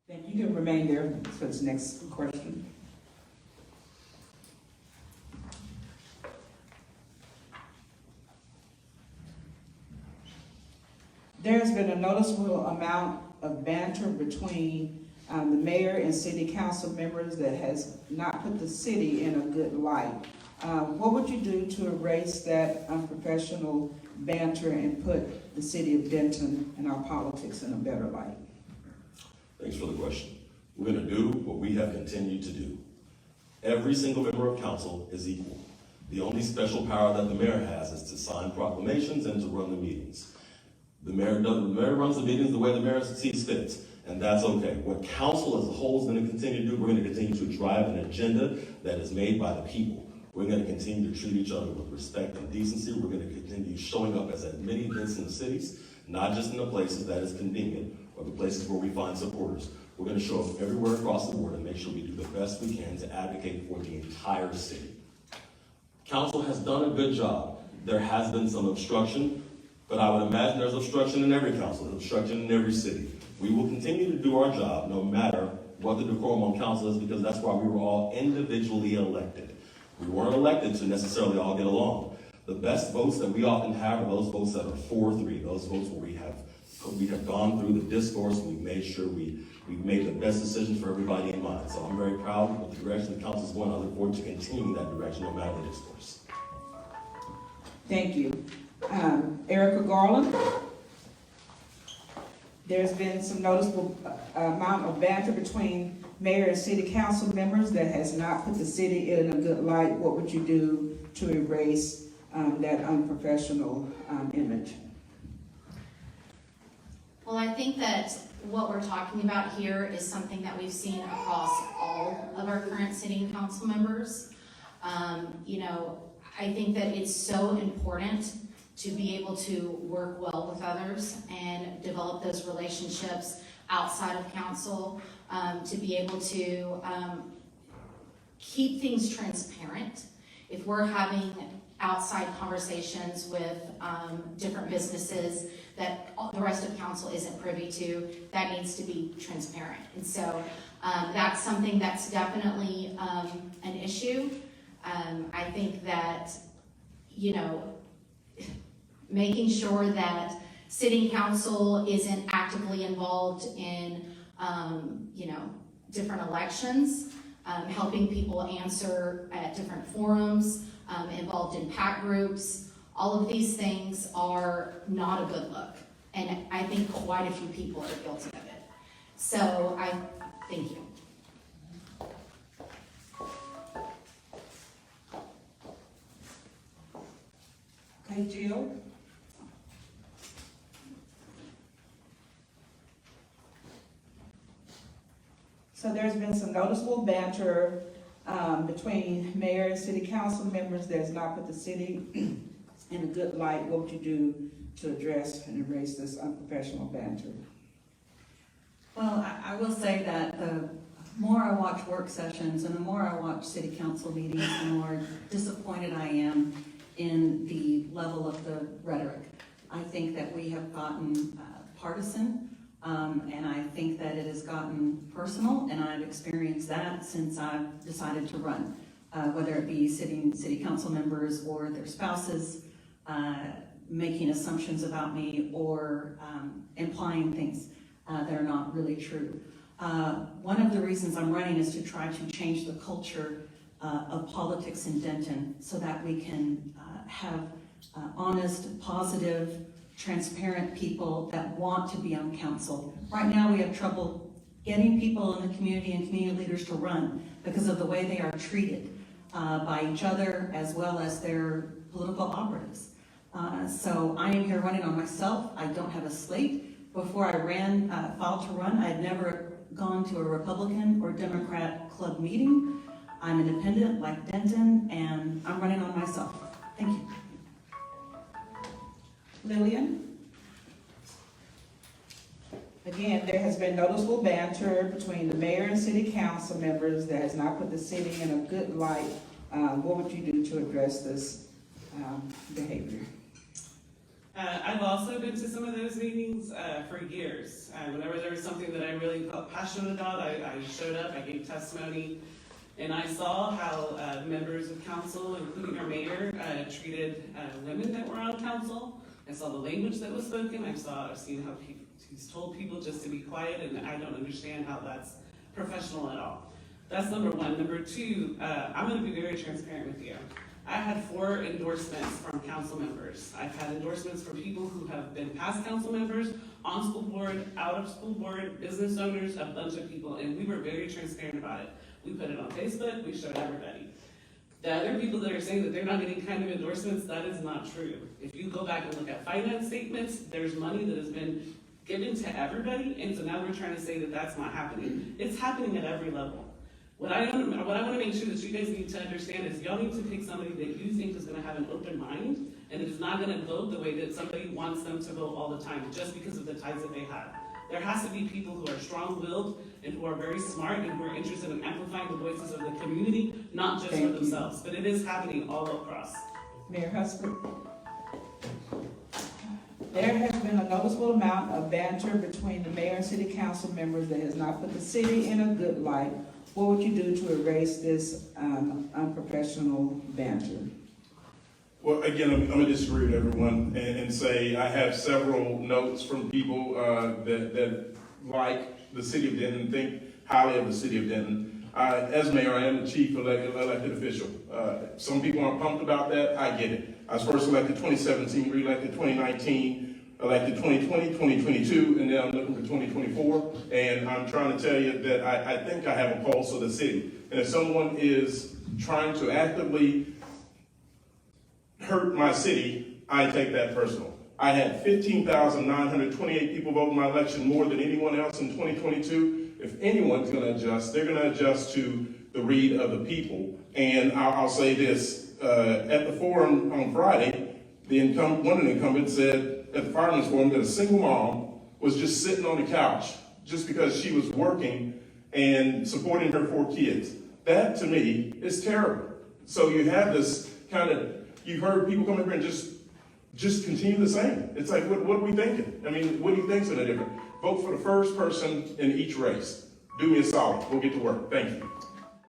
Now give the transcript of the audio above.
Then you can remain there for this next question. There's been a noticeable amount of banter between the mayor and city council members that has not put the city in a good light. What would you do to erase that unprofessional banter and put the city of Denton and our politics in a better light? Thanks for the question. We're going to do what we have continued to do. Every single member of council is equal. The only special power that the mayor has is to sign proclamations and to run the meetings. The mayor runs the meetings the way the mayor sees fit, and that's okay. What council as a whole is going to continue to do, we're going to continue to drive an agenda that is made by the people. We're going to continue to treat each other with respect and decency. We're going to continue showing up at many events in the cities, not just in the places that is convenient or the places where we find supporters. We're going to show up everywhere across the board and make sure we do the best we can to advocate for the entire city. Council has done a good job. There has been some obstruction, but I would imagine there's obstruction in every council, there's obstruction in every city. We will continue to do our job no matter what the decorum on council is, because that's why we were all individually elected. We weren't elected to necessarily all get along. The best votes that we often have are those votes that are 4-3, those votes where we have gone through the discourse, we've made sure we've made the best decisions for everybody in mind. So I'm very proud of the direction the council is going. I look forward to continuing that direction no matter the discourse. Thank you. Erica Garland. There's been some noticeable amount of banter between mayor and city council members that has not put the city in a good light. What would you do to erase that unprofessional image? Well, I think that what we're talking about here is something that we've seen across all of our current city and council members. I think that it's so important to be able to work well with others and develop those relationships outside of council, to be able to keep things transparent. If we're having outside conversations with different businesses that the rest of council isn't privy to, that needs to be transparent. And so that's something that's definitely an issue. I think that, making sure that city council isn't actively involved in, different elections, helping people answer at different forums, involved in PAC groups, all of these things are not a good look. And I think quite a few people are guilty of it. So I thank you. Okay, Jill. So there's been some noticeable banter between mayor and city council members that has not put the city in a good light. What would you do to address and erase this unprofessional banter? Well, I will say that the more I watch work sessions and the more I watch city council meetings, the more disappointed I am in the level of the rhetoric. I think that we have gotten partisan, and I think that it has gotten personal, and I've experienced that since I've decided to run, whether it be city council members or their spouses making assumptions about me or implying things that are not really true. One of the reasons I'm running is to try to change the culture of politics in Denton so that we can have honest, positive, transparent people that want to be on council. Right now we have trouble getting people in the community and community leaders to run because of the way they are treated by each other as well as their political operatives. So I am here running on myself. I don't have a slate. Before I filed to run, I had never gone to a Republican or Democrat club meeting. I'm independent like Denton, and I'm running on myself. Thank you. Lilyan? Again, there has been noticeable banter between the mayor and city council members that has not put the city in a good light. What would you do to address this behavior? I've also been to some of those meetings for years. Whenever there was something that I really felt passionate about, I showed up, I gave testimony, and I saw how members of council, including our mayor, treated women that were on council. I saw the language that was spoken. I've seen how he's told people just to be quiet, and I don't understand how that's professional at all. That's number one. Number two, I'm going to be very transparent with you. I had 4 endorsements from council members. I've had endorsements from people who have been past council members, on school board, out of school board, business owners, a bunch of people, and we were very transparent about it. We put it on Facebook, we showed everybody. The other people that are saying that they're not getting kind of endorsements, that is not true. If you go back and look at finance statements, there's money that has been given to everybody, and so now we're trying to say that that's not happening. It's happening at every level. What I want to make sure that you guys need to understand is y'all need to pick somebody that you think is going to have an open mind and is not going to vote the way that somebody wants them to vote all the time just because of the ties that they have. There has to be people who are strong-willed and who are very smart and who are interested in amplifying the voices of the community, not just for themselves. But it is happening all across. Mayor Hudspeth. There has been a noticeable amount of banter between the mayor and city council members that has not put the city in a good light. What would you do to erase this unprofessional banter? Well, again, I'm going to disagree with everyone and say I have several notes from people that like the city of Denton, think highly of the city of Denton. As mayor, I am the chief elected official. Some people aren't pumped about that. I get it. I was first elected 2017, re-elected 2019, elected 2020, 2022, and now I'm looking for 2024. And I'm trying to tell you that I think I have a pulse of the city. And if someone is trying to actively hurt my city, I take that personal. I had 15,928 people vote in my election, more than anyone else in 2022. If anyone's going to adjust, they're going to adjust to the read of the people. And I'll say this, at the forum on Friday, one of the incumbents said at the fireman's forum that a single mom was just sitting on the couch just because she was working and supporting her 4 kids. That, to me, is terrible. So you have this kind of, you've heard people come in here and just continue the same. It's like, what are we thinking? I mean, what do you think's gonna different? Vote for the first person in each race. Do me a solid. We'll get to work. Thank you.